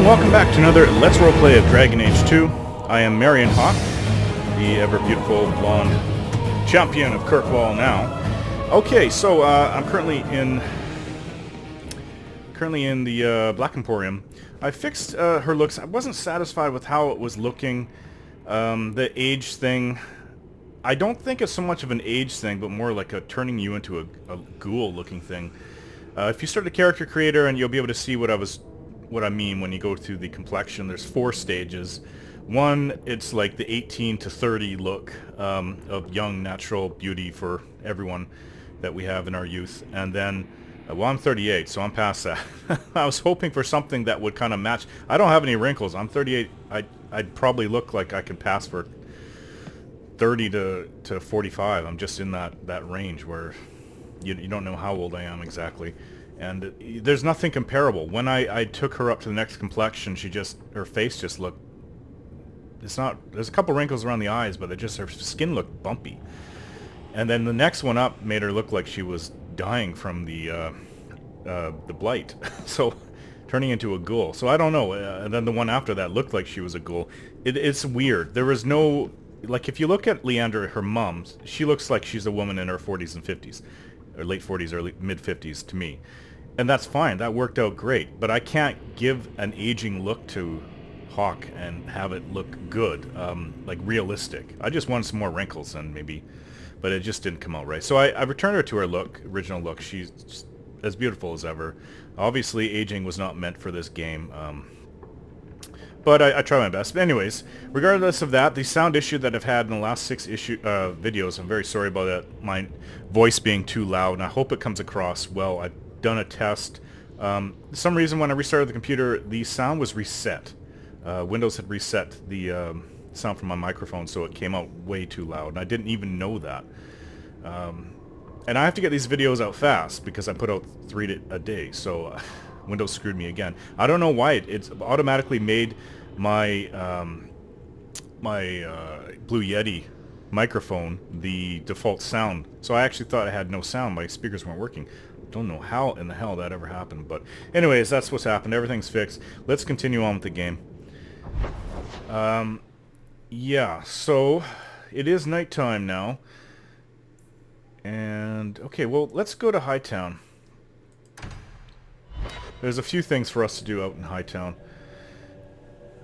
and welcome back to another Let's Roleplay of Dragon Age 2. I am Marion Hawk, the ever-beautiful blonde champion of Kirkwall now. Okay, so I'm currently in the Black Emporium. I fixed her looks. I wasn't satisfied with how it was looking. The age thing, I don't think it's so much of an age thing, but more like a turning you into a ghoul-looking thing. If you start the character creator, and you'll be able to see what I mean when you go through the complexion. There's 4 stages. One, it's like the 18 to 30 look of young natural beauty for everyone that we have in our youth. And then, well, I'm 38, so I'm past that. I was hoping for something that would kind of match. I don't have any wrinkles. I'm 38. I'd probably look like I could pass for 30 to 45. I'm just in that range where you don't know how old I am exactly. And there's nothing comparable. When I took her up to the next complexion, her face just looked, there's a couple wrinkles around the eyes, but her skin looked bumpy. And then the next one up made her look like she was dying from the blight. So, turning into a ghoul. So I don't know. And then the one after that looked like she was a ghoul. It's weird. There was no, like, if you look at Leandra, her mom, she looks like she's a woman in her 40s and 50s. Or late 40s, early mid-50s to me. And that's fine. That worked out great. But I can't give an aging look to Hawk and have it look good, like realistic. I just wanted some more wrinkles and maybe, but it just didn't come out right. So I returned her to her original look. She's just as beautiful as ever. Obviously, aging was not meant for this game. But I try my best. But anyways, regardless of that, the sound issue that I've had in the last 6 videos, I'm very sorry about that, my voice being too loud, and I hope it comes across well. I've done a test. For some reason, when I restarted the computer, the sound was reset. Windows had reset the sound from my microphone, so it came out way too loud, and I didn't even know that. And I have to get these videos out fast, because I put out 3 a day, so Windows screwed me again. I don't know why it's automatically made my Blue Yeti microphone the default sound. So I actually thought I had no sound. My speakers weren't working. Don't know how in the hell that ever happened. But anyways, that's what's happened. Everything's fixed. Let's continue on with the game. Yeah, so it is nighttime now. And, okay, well, let's go to Hightown. There's a few things for us to do out in Hightown.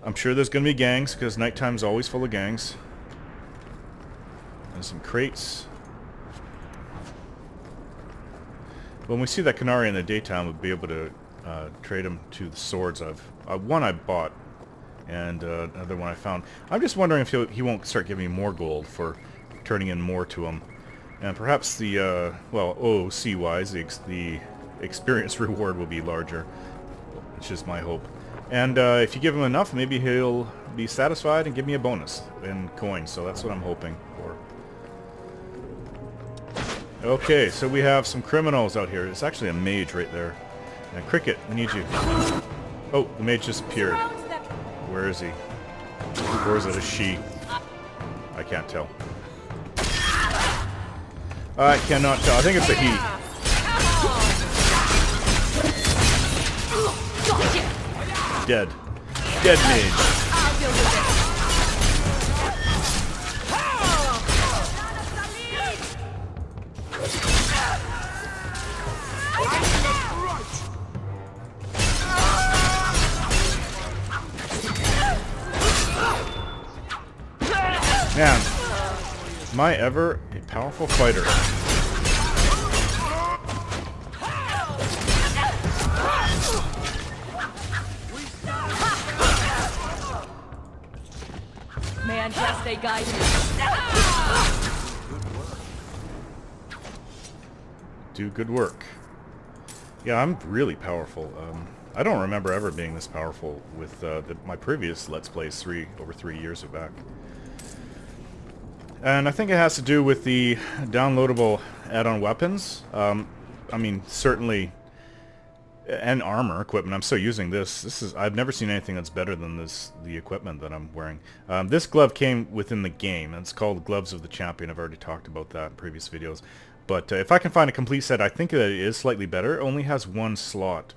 I'm sure there's going to be gangs, because nighttime's always full of gangs. And some crates. When we see that Canary in the daytime, we'll be able to trade him to the swords. One I bought, and another one I found. I'm just wondering if he won't start giving me more gold for turning in more to him. And perhaps the, well, OOC-wise, the experience reward will be larger, which is my hope. And if you give him enough, maybe he'll be satisfied and give me a bonus in coins. So that's what I'm hoping for. Okay, so we have some criminals out here. It's actually a mage right there. And Cricket, we need you. Oh, the mage just appeared. Where is he? Or is it a she? I can't tell. I cannot tell. I think it's a he. Dead. Dead mage. Man, am I ever a powerful fighter? Man, just they guide me. Do good work. Yeah, I'm really powerful. I don't remember ever being this powerful with my previous Let's Plays over 3 years back. And I think it has to do with the downloadable add-on weapons. I mean, certainly, and armor equipment. I'm still using this. I've never seen anything that's better than the equipment that I'm wearing. This glove came within the game, and it's called Gloves of the Champion. I've already talked about that in previous videos. But if I can find a complete set, I think that it is slightly better. It only has 1 slot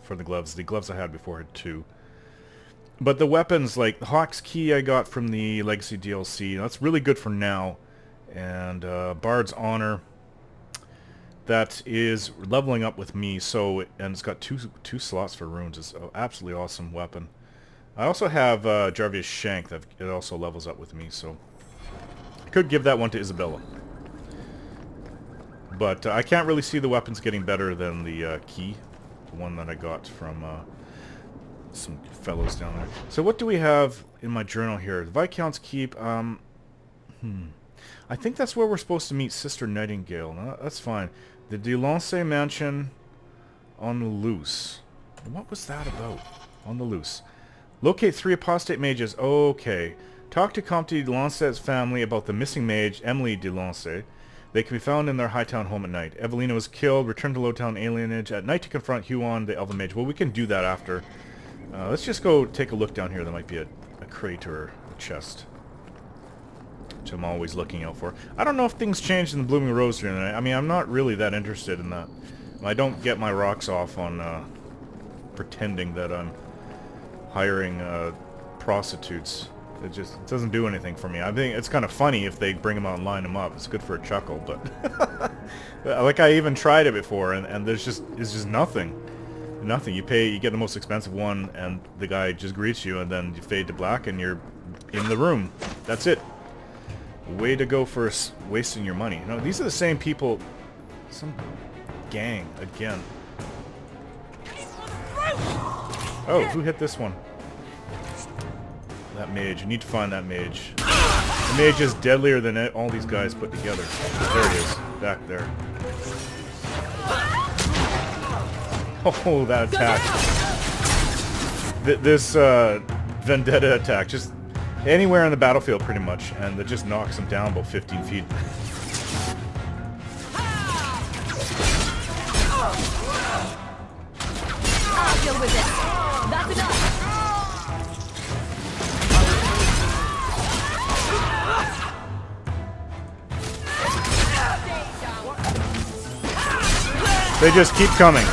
for the gloves. The gloves I had before had 2. But the weapons, like the Hawk's Key I got from the Legacy DLC, that's really good for now. And Bard's Honor, that is leveling up with me, so and it's got two slots for runes. It's an absolutely awesome weapon. I also have Jarvia's Shank that it also levels up with me, so I could give that one to Isabela. But I can't really see the weapons getting better than the key, the one that I got from some fellows down there. So what do we have in my journal here? The Viscount's Keep. I think that's where we're supposed to meet Sister Nightingale. No, that's fine. The Delancey Mansion on the loose. What was that about? On the loose. Locate 3 apostate mages. Okay. Talk to Comte Delancey's family about the missing mage, Emily Delancey. They can be found in their Hightown home at night. Evelina was killed. Return to Lowtown Alienage at night to confront Huon, the Elven Mage. Well, we can do that after. Let's just go take a look down here. There might be a crate or a chest, which I'm always looking out for. I don't know if things changed in the Blooming Rose here tonight. I mean, I'm not really that interested in that. I don't get my rocks off on pretending that I'm hiring prostitutes. It just doesn't do anything for me. I think it's kind of funny if they bring them out and line them up. It's good for a chuckle, but like I even tried it before, and it's just nothing. Nothing. You get the most expensive one, and the guy just greets you, and then you fade to black, and you're in the room. That's it. Way to go for wasting your money. No, these are the same people. Some gang again. Oh, who hit this one? That mage. You need to find that mage. The mage is deadlier than all these guys put together. There he is. Back there. Oh, that attack. This vendetta attack. Just anywhere on the battlefield, pretty much. And it just knocks him down about 15 feet. I'll deal with it. That's enough. They just keep coming.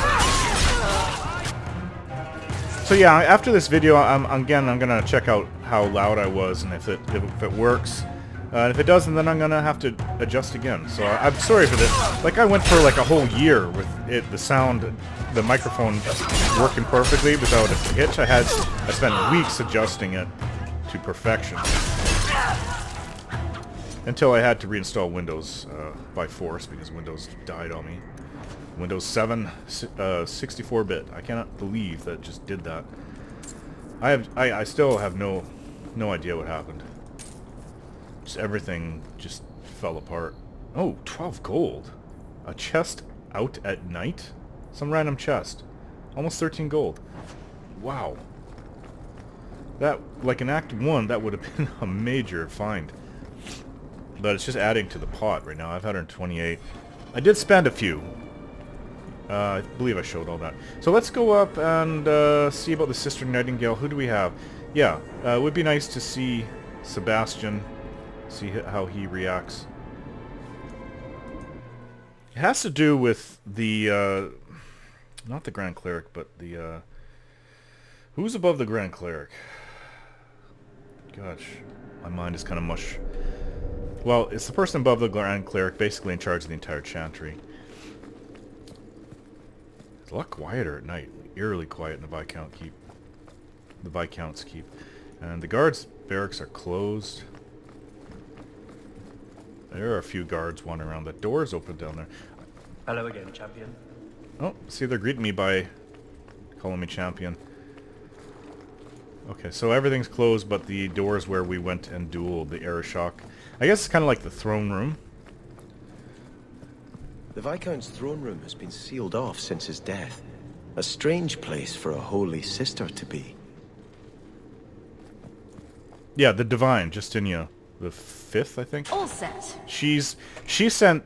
So yeah, after this video, I'm gonna check out how loud I was and if it works. And if it doesn't, then I'm gonna have to adjust again. So I'm sorry for this. Like I went for like a whole year with the sound, the microphone working perfectly without a hitch. I spent weeks adjusting it to perfection until I had to reinstall Windows by force because Windows died on me. Windows 7, 64-bit. I cannot believe that it just did that. I still have no idea what happened. Just everything just fell apart. Oh, 12 gold. A chest out at night? Some random chest. Almost 13 gold. Wow. That, like in Act 1, that would have been a major find. But it's just adding to the pot right now. I have 128. I did spend a few. I believe I showed all that. So let's go up and see about the Sister Nightingale. Who do we have? Yeah, it would be nice to see Sebastian, see how he reacts. It has to do with the, not the Grand Cleric, but the, who's above the Grand Cleric? Gosh, my mind is kind of mush. Well, it's the person above the Grand Cleric, basically in charge of the entire chantry. It's a lot quieter at night, eerily quiet in the Viscount's Keep. And the guards' barracks are closed. There are a few guards wandering around. The door's open down there. Hello again, champion. Oh, see, they're greeting me by calling me champion. Okay, so everything's closed, but the doors where we went and dueled the Arashok. I guess it's kind of like the throne room. The Viscount's throne room has been sealed off since his death. A strange place for a holy sister to be. Yeah, the Divine, Justinia the 5th, I think. All set. She sent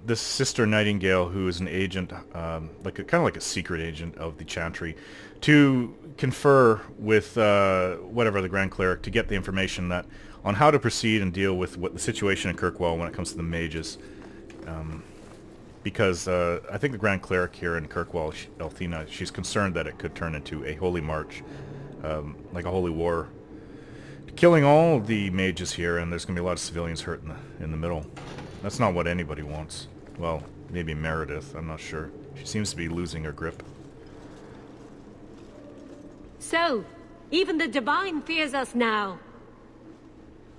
this Sister Nightingale, who is an agent, like kind of like a secret agent of the Chantry, to confer with whatever the Grand Cleric to get the information that on how to proceed and deal with what the situation in Kirkwall when it comes to the mages. Because I think the Grand Cleric here in Kirkwall, Althena, she's concerned that it could turn into a holy march like a holy war, killing all of the mages here, and there's going to be a lot of civilians hurt in the middle. That's not what anybody wants. Well, maybe Meredith, I'm not sure. She seems to be losing her grip. So, even the Divine fears us now.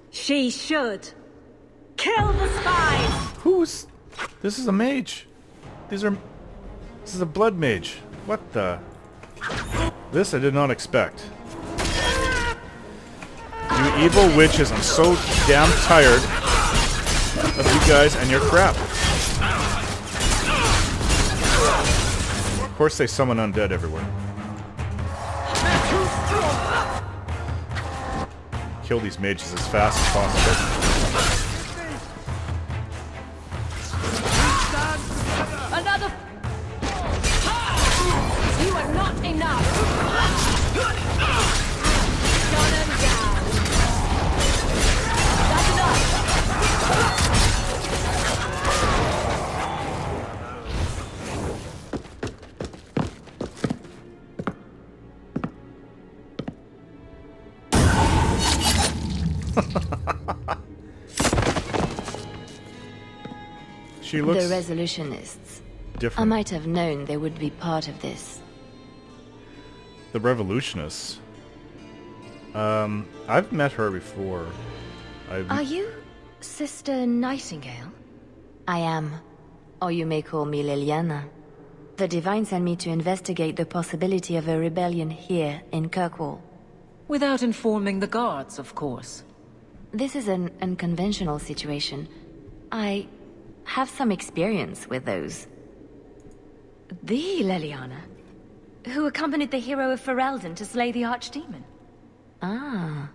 She should. Kill the spies! Who's... This is a mage. This is a blood mage. What the... This I did not expect. You evil witches, I'm so damn tired of you guys and your crap. Of course they summon undead everywhere. Kill these mages as fast as possible. Another. You are not enough. Shut him down. That's enough. She looks The Resolutionists. different. I might have known they would be part of this. The Revolutionists. I've met her before. Are you Sister Nightingale? I am. Or you may call me Liliana. The Divine sent me to investigate the possibility of a rebellion here in Kirkwall. Without informing the guards, of course. This is an unconventional situation. I have some experience with those. The Liliana, who accompanied the hero of Ferelden to slay the archdemon. Ah.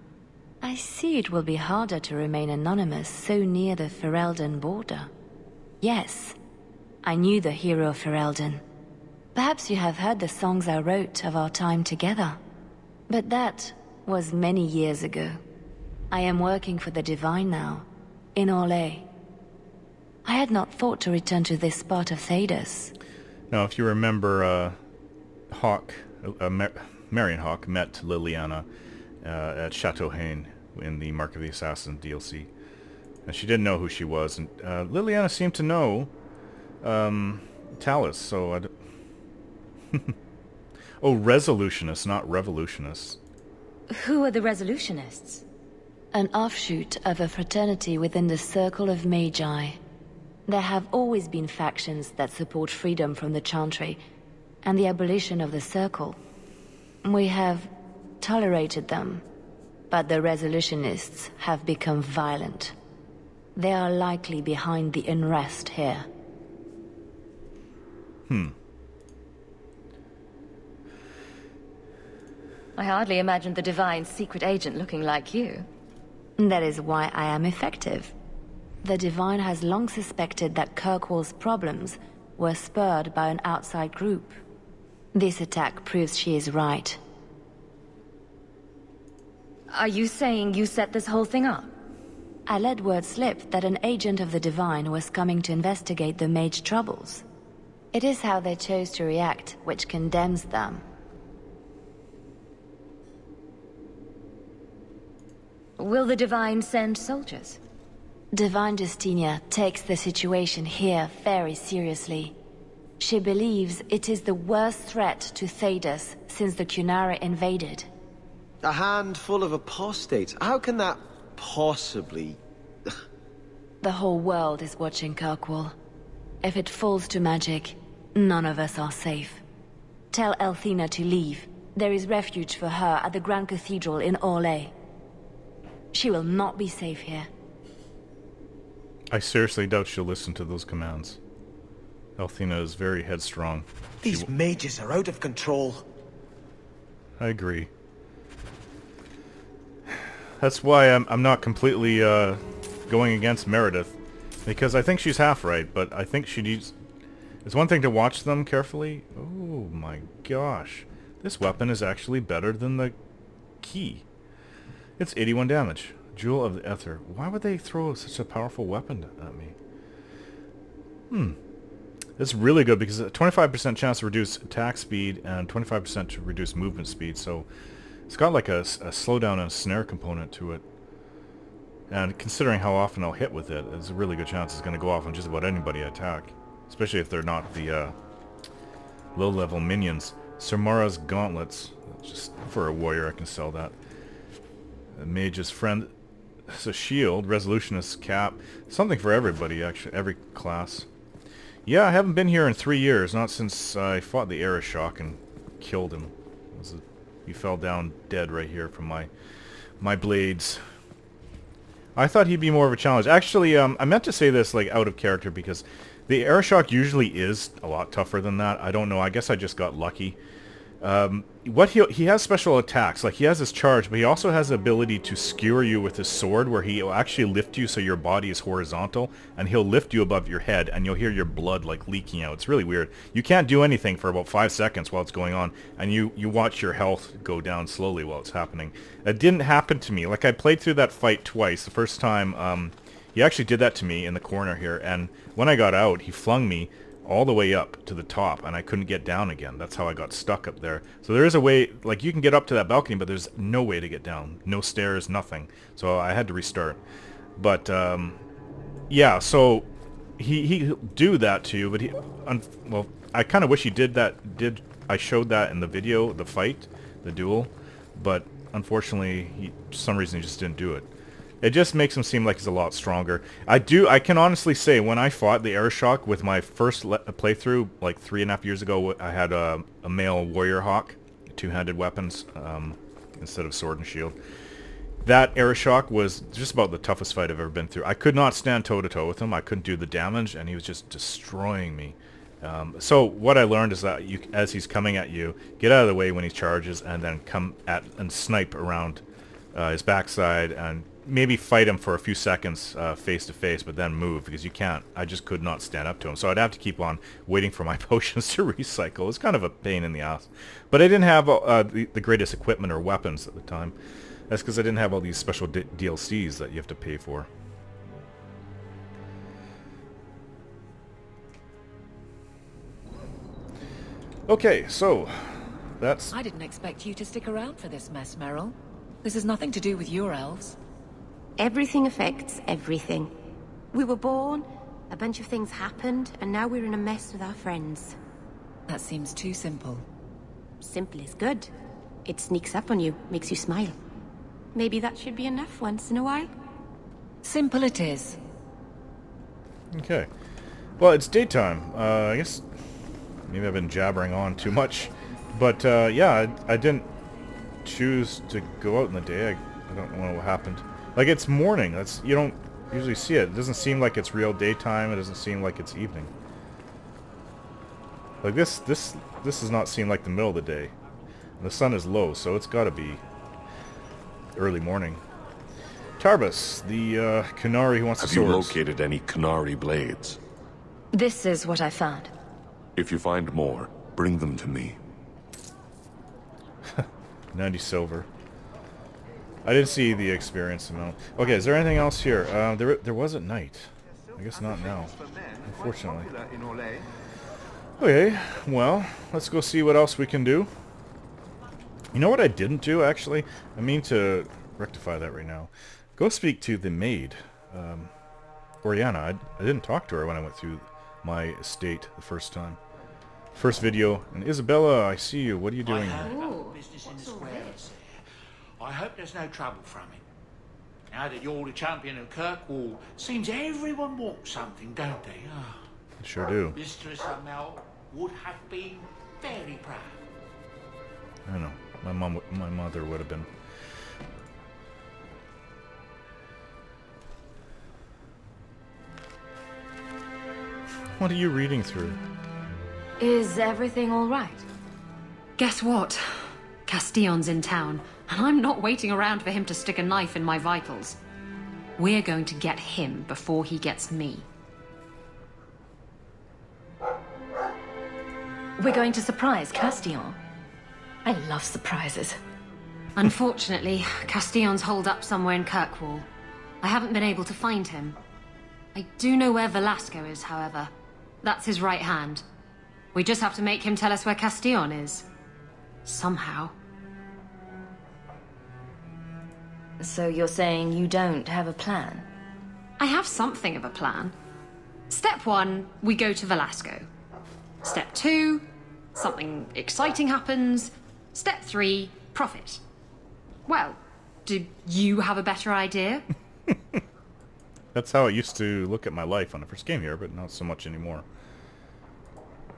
I see it will be harder to remain anonymous so near the Ferelden border. Yes, I knew the hero of Ferelden. Perhaps you have heard the songs I wrote of our time together. But that was many years ago. I am working for the Divine now, in Orlais. I had not thought to return to this part of Thedas. Now, if you remember, Hawk, Marion Hawk met Liliana at Chateau Hain in the Mark of the Assassin DLC. And she didn't know who she was, and Liliana seemed to know Talus, so I Oh, Resolutionists, not Revolutionists. Who are the Resolutionists? An offshoot of a fraternity within the Circle of Magi. There have always been factions that support freedom from the Chantry and the abolition of the Circle. We have tolerated them, but the Resolutionists have become violent. They are likely behind the unrest here. I hardly imagined the Divine's secret agent looking like you. That is why I am effective. The Divine has long suspected that Kirkwall's problems were spurred by an outside group. This attack proves she is right. Are you saying you set this whole thing up? I let word slip that an agent of the Divine was coming to investigate the mage troubles. It is how they chose to react which condemns them. Will the Divine send soldiers? Divine Justinia takes the situation here very seriously. She believes it is the worst threat to Thedas since the Cunara invaded. A handful of apostates. How can that possibly... The whole world is watching Kirkwall. If it falls to magic, none of us are safe. Tell Elthina to leave. There is refuge for her at the Grand Cathedral in Orlais. She will not be safe here. I seriously doubt she'll listen to those commands. Elthina is very headstrong. These mages are out of control. I agree. That's why I'm not completely going against Meredith, because I think she's half right, but I think she needs... It's one thing to watch them carefully. Oh my gosh. This weapon is actually better than the key. It's 81 damage. Jewel of the Ether. Why would they throw such a powerful weapon at me? It's really good because a 25% chance to reduce attack speed and 25% to reduce movement speed, so It's got like a slowdown and a snare component to it. And considering how often I'll hit with it, there's a really good chance it's going to go off on just about anybody I attack. Especially if they're not the low-level minions. Samara's Gauntlets. Just for a warrior, I can sell that. A Mage's Friend. It's a shield. Resolutionist Cap. Something for everybody, actually. Every class. Yeah, I haven't been here in 3 years. Not since I fought the Aeroshock and killed him. He fell down dead right here from my blades. I thought he'd be more of a challenge. Actually, I meant to say this like out of character because the Aeroshock usually is a lot tougher than that. I don't know. I guess I just got lucky. He has special attacks. Like he has his charge, but he also has the ability to skewer you with his sword, where he'll actually lift you so your body is horizontal, and he'll lift you above your head, and you'll hear your blood like leaking out. It's really weird. You can't do anything for about 5 seconds while it's going on, and you watch your health go down slowly while it's happening. It didn't happen to me. Like I played through that fight twice. The first time, he actually did that to me in the corner here, and when I got out, he flung me all the way up to the top, and I couldn't get down again. That's how I got stuck up there. So there is a way, like you can get up to that balcony, but there's no way to get down. No stairs, nothing. So I had to restart. But, yeah, so he do that to you, but well, I kind of wish he did that, I showed that in the video, the fight, the duel, but unfortunately, for some reason he just didn't do it. It just makes him seem like he's a lot stronger. I can honestly say, when I fought the Aeroshock with my first playthrough, like 3.5 years ago, I had a male warrior hawk, two-handed weapons, instead of sword and shield. That Aeroshock was just about the toughest fight I've ever been through. I could not stand toe-to-toe with him. I couldn't do the damage, and he was just destroying me. So what I learned is that as he's coming at you, get out of the way when he charges, and then come at and snipe around his backside, and maybe fight him for a few seconds face to face, but then move, because you can't. I just could not stand up to him, so I'd have to keep on waiting for my potions to recycle. It's kind of a pain in the ass. But I didn't have the greatest equipment or weapons at the time. That's because I didn't have all these special DLCs that you have to pay for. Okay, so that's... I didn't expect you to stick around for this mess, Meryl. This has nothing to do with your elves. Everything affects everything. We were born, a bunch of things happened, and now we're in a mess with our friends. That seems too simple. Simple is good. It sneaks up on you, makes you smile. Maybe that should be enough once in a while. Simple it is. Okay. Well, it's daytime. I guess maybe I've been jabbering on too much. But, yeah, I didn't choose to go out in the day. I don't know what happened. Like, it's morning. You don't usually see it. It doesn't seem like it's real daytime. It doesn't seem like it's evening. Like, this does not seem like the middle of the day. And the sun is low, so it's got to be early morning. Tarbus, the Kunari who wants the swords. Have you located any Kunari blades? This is what I found. If you find more, bring them to me. 90 silver. I didn't see the experience amount. Okay, is there anything else here? There was at night. I guess not now, unfortunately. Okay, well, let's go see what else we can do. You know what I didn't do, actually? I mean to rectify that right now. Go speak to the maid, Oriana. I didn't talk to her when I went through my estate the first time. First video. And Isabela, I see you. What are you doing here? Business in the squares. I hope there's no trouble from him. Now that you're the champion of Kirkwall, seems everyone wants something, don't they? Oh. I sure do. Mistress Amel would have been very proud. I know. My mother would have been. What are you reading through? Is everything all right? Guess what? Castillon's in town, and I'm not waiting around for him to stick a knife in my vitals. We're going to get him before he gets me. We're going to surprise Castillon. I love surprises. Unfortunately, Castillon's holed up somewhere in Kirkwall. I haven't been able to find him. I do know where Velasco is, however. That's his right hand. We just have to make him tell us where Castillon is. Somehow. So you're saying you don't have a plan? I have something of a plan. Step 1, we go to Velasco. Step 2, something exciting happens. Step 3, profit. Well, do you have a better idea? That's how I used to look at my life when I first came here, but not so much anymore.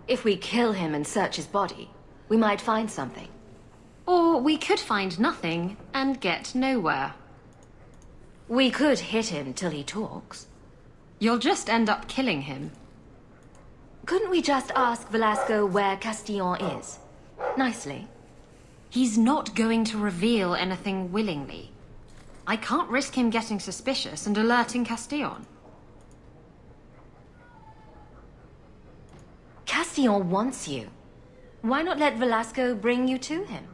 If we kill him and search his body, we might find something. Or we could find nothing and get nowhere. We could hit him till he talks. You'll just end up killing him. Couldn't we just ask Velasco where Castillon is? Nicely. He's not going to reveal anything willingly. I can't risk him getting suspicious and alerting Castillon. Castillon wants you. Why not let Velasco bring you to him?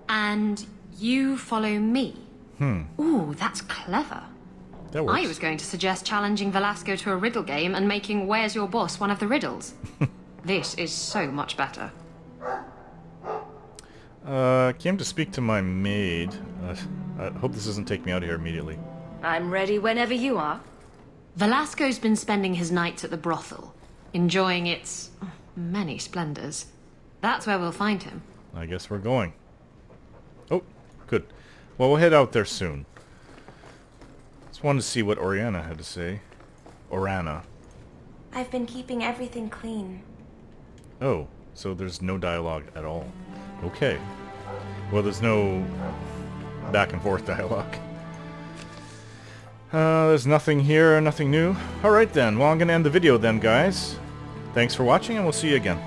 And you follow me? Ooh, that's clever. That works. I was going to suggest challenging Velasco to a riddle game and making Where's Your Boss one of the riddles. This is so much better. Came to speak to my maid. I hope this doesn't take me out of here immediately. I'm ready whenever you are. Velasco's been spending his nights at the brothel, enjoying its many splendors. That's where we'll find him. I guess we're going. Oh, good. Well, we'll head out there soon. Just wanted to see what Oriana had to say. Orana. I've been keeping everything clean. Oh, so there's no dialogue at all. Okay. Well, there's no back and forth dialogue. There's nothing here, nothing new. Alright then, well I'm going to end the video then, guys. Thanks for watching, and we'll see you again.